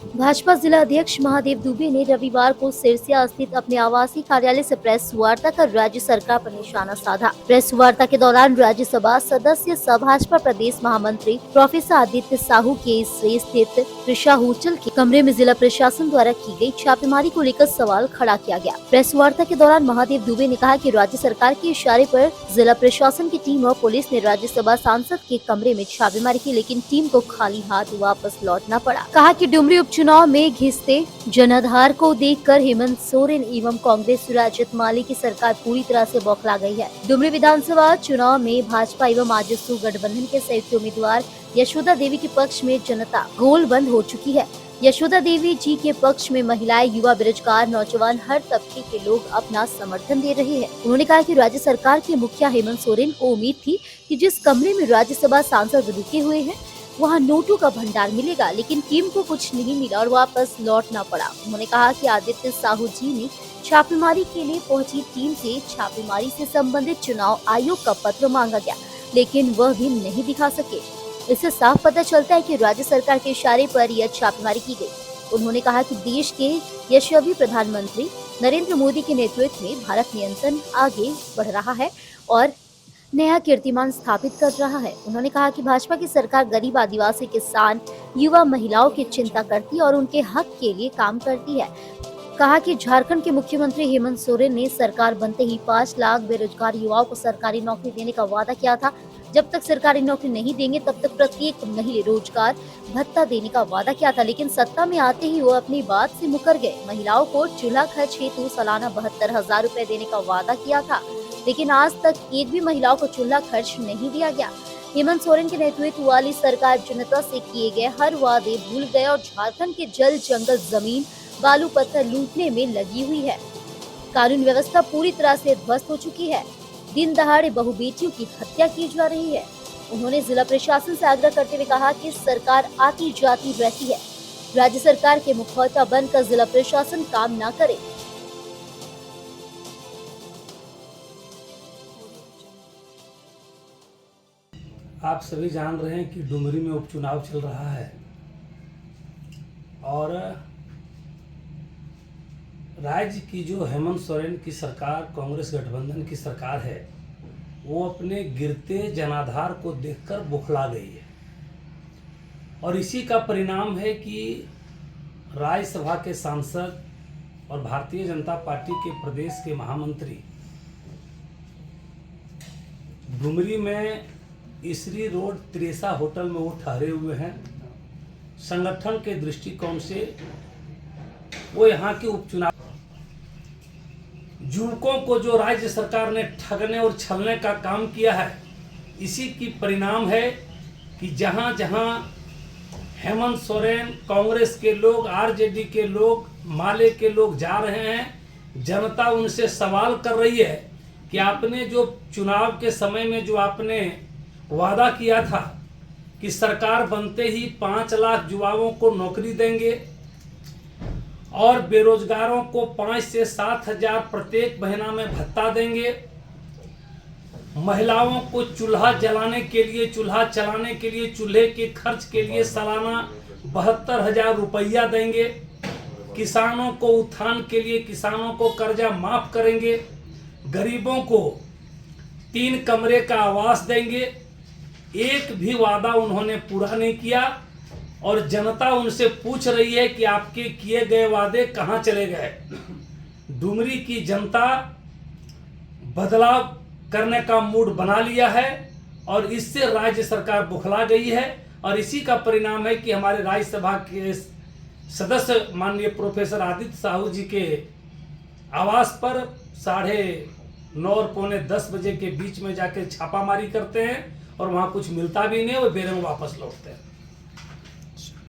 भाजपा जिला अध्यक्ष महादेव दुबे ने रविवार को सिरसिया स्थित अपने आवासीय कार्यालय से प्रेस वार्ता कर राज्य सरकार पर निशाना साधा। प्रेस वार्ता के दौरान राज्यसभा सदस्य सह भाजपा प्रदेश महामंत्री प्रोफेसर आदित्य साहू के स्थित ऋषा होटल के कमरे में जिला प्रशासन द्वारा की गई छापेमारी को लेकर सवाल खड़ा किया गया। प्रेस वार्ता के दौरान महादेव दुबे ने कहा कि राज्य सरकार के इशारे पर जिला प्रशासन की टीम और पुलिस ने राज्यसभा सांसद के कमरे में छापेमारी की, लेकिन टीम को खाली हाथ वापस लौटना पड़ा। कहा कि डुमरी उपचुनाव में घिसते जनाधार को देखकर हेमंत सोरेन एवं कांग्रेस राजद माली की सरकार पूरी तरह से बौखला गई है। डुमरी विधानसभा चुनाव में भाजपा एवं आजसू गठबंधन के संयुक्त उम्मीदवार यशोदा देवी के पक्ष में जनता गोलबंद हो चुकी है। यशोदा देवी जी के पक्ष में महिलाएं, युवा, बेरोजगार, नौजवान, हर तबके के लोग अपना समर्थन दे रहे हैं। उन्होंने कहा कि राज्य सरकार के मुखिया हेमंत सोरेन को उम्मीद थी कि जिस कमरे में राज्यसभा सांसद रुके हुए हैं वहाँ नोटों का भंडार मिलेगा, लेकिन टीम को कुछ नहीं मिला और वापस लौटना पड़ा। उन्होंने कहा कि आदित्य साहू जी ने छापेमारी के लिए पहुंची टीम से छापेमारी से संबंधित चुनाव आयोग का पत्र मांगा गया, लेकिन वह भी नहीं दिखा सके। इससे साफ पता चलता है कि राज्य सरकार के इशारे पर यह छापेमारी की गई। उन्होंने कहा कि देश के यशस्वी प्रधानमंत्री नरेंद्र मोदी के नेतृत्व में भारत निरंतर आगे बढ़ रहा है और नया कीर्तिमान स्थापित कर रहा है। उन्होंने कहा कि भाजपा की सरकार गरीब, आदिवासी, किसान, युवा, महिलाओं की चिंता करती है और उनके हक के लिए काम करती है। कहा कि झारखंड के मुख्यमंत्री हेमंत सोरेन ने सरकार बनते ही 5 लाख बेरोजगार युवाओं को सरकारी नौकरी देने का वादा किया था। जब तक सरकारी नौकरी नहीं देंगे तब तक प्रत्येक महीने रोजगार भत्ता देने का वादा किया था, लेकिन सत्ता में आते ही वो अपनी बात से मुकर गए। महिलाओं को चूल्हा खर्च हेतु सालाना 72,000 रूपए देने का वादा किया था, लेकिन आज तक एक भी महिलाओं को चूल्हा खर्च नहीं दिया गया। हेमंत सोरेन के नेतृत्व वाली सरकार जनता से किए गए हर वादे भूल गए और झारखंड के जल, जंगल, जमीन, बालू, पत्थर लूटने में लगी हुई है। कानून व्यवस्था पूरी तरह से ध्वस्त हो चुकी है। दिन दहाड़े बहु बेटियों की हत्या की जा रही है। उन्होंने जिला प्रशासन से आग्रह करते हुए कहा कि सरकार आती जाती रहती है, राज्य सरकार के मुखौटा बनकर जिला प्रशासन काम न करे। आप सभी जान रहे हैं कि डुमरी में उपचुनाव चल रहा है और राज्य की जो हेमंत सोरेन की सरकार, कांग्रेस गठबंधन की सरकार है, वो अपने गिरते जनाधार को देखकर बौखला गई है और इसी का परिणाम है कि राज्यसभा के सांसद और भारतीय जनता पार्टी के प्रदेश के महामंत्री डुमरी में इसरी रोड त्रेसा होटल में वो ठहरे हुए हैं। संगठन के दृष्टिकोण से वो यहाँ के उपचुनाव युवकों को जो राज्य सरकार ने ठगने और छलने का काम किया है, इसी की परिणाम है कि जहाँ जहाँ हेमंत सोरेन, कांग्रेस के लोग, आरजेडी के लोग, माले के लोग जा रहे हैं, जनता उनसे सवाल कर रही है कि आपने जो चुनाव के समय में जो आपने वादा किया था कि सरकार बनते ही 5 लाख युवाओं को नौकरी देंगे और बेरोजगारों को 5 से 7 हजार प्रत्येक महीना में भत्ता देंगे, महिलाओं को चूल्हा जलाने के लिए, चूल्हा चलाने के लिए, चूल्हे के खर्च के लिए सालाना 72,000 रुपया देंगे, किसानों को उत्थान के लिए किसानों को कर्जा माफ करेंगे, गरीबों को 3 कमरे का आवास देंगे, एक भी वादा उन्होंने पूरा नहीं किया और जनता उनसे पूछ रही है कि आपके किए गए वादे कहां चले गए। डुमरी की जनता बदलाव करने का मूड बना लिया है और इससे राज्य सरकार बौखला गई है और इसी का परिणाम है कि हमारे राज्यसभा के सदस्य माननीय प्रोफेसर आदित्य साहू जी के आवास पर 9:30 और 9:45 बजे के बीच में जाकर छापामारी करते हैं और वहां कुछ मिलता भी नहीं, वो बेरंग वापस लौटते हैं।